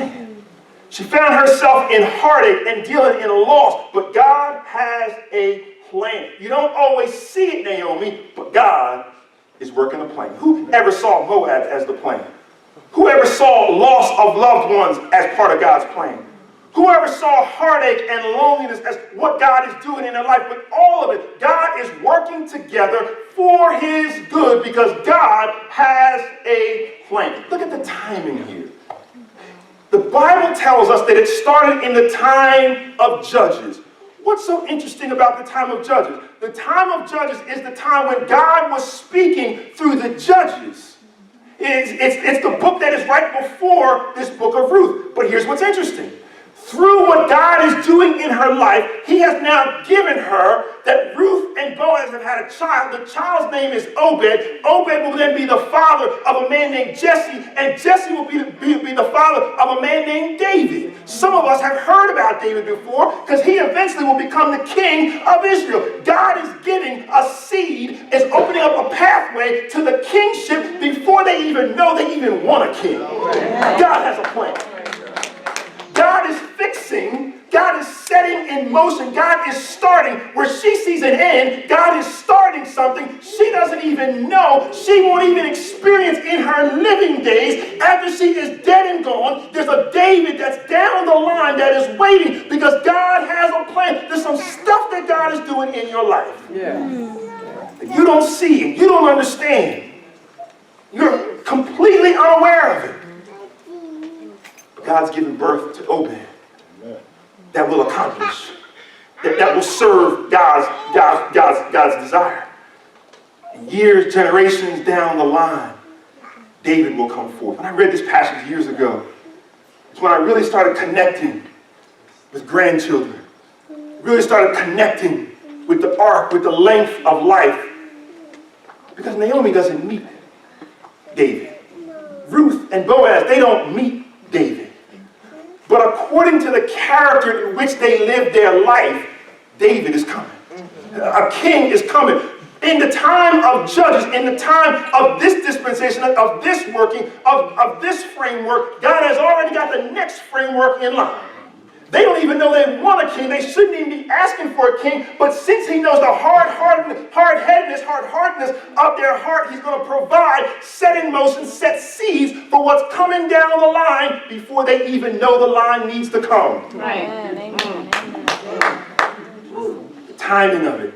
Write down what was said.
plan. She found herself in heartache and dealing in loss, but God has a plan. You don't always see it, Naomi, but God is working a plan. Who ever saw Moab as the plan? Who ever saw loss of loved ones as part of God's plan? Whoever saw heartache and loneliness as what God is doing in their life, but all of it, God is working together for his good because God has a plan. Look at the timing here. The Bible tells us that it started in the time of Judges. What's so interesting about the time of Judges? The time of Judges is the time when God was speaking through the judges. It's the book that is right before this book of Ruth. But here's what's interesting. Through what God is doing in her life, he has now given her that Ruth and Boaz have had a child. The child's name is Obed. Obed will then be the father of a man named Jesse, and Jesse will be the father of a man named David. Some of us have heard about David before because he eventually will become the king of Israel. God is giving a seed, is opening up a pathway to the kingship before they even know they even want a king. God has a plan. God is fixing, God is setting in motion, God is starting where she sees an end. God is starting something she doesn't even know, she won't even experience in her living days. After she is dead and gone, there's a David that's down the line that is waiting because God has a plan. There's some stuff that God is doing in your life. You don't see it, you don't understand. You're completely unaware of it. God's given birth to Obed that will accomplish, that will serve God's desire. And years, generations down the line, David will come forth. When I read this passage years ago, it's when I really started connecting with grandchildren, really started connecting with the arc, with the length of life. Because Naomi doesn't meet David. Ruth and Boaz, they don't meet David. But according to the character in which they live their life, David is coming. A king is coming. In the time of Judges, in the time of this dispensation, of this working, of this framework, God has already got the next framework in line. They don't even know they want a king. They shouldn't even be asking for a king. But since he knows the hard-headedness of their heart, he's going to provide, set in motion, set seeds for what's coming down the line before they even know the line needs to come. Right. The timing of it.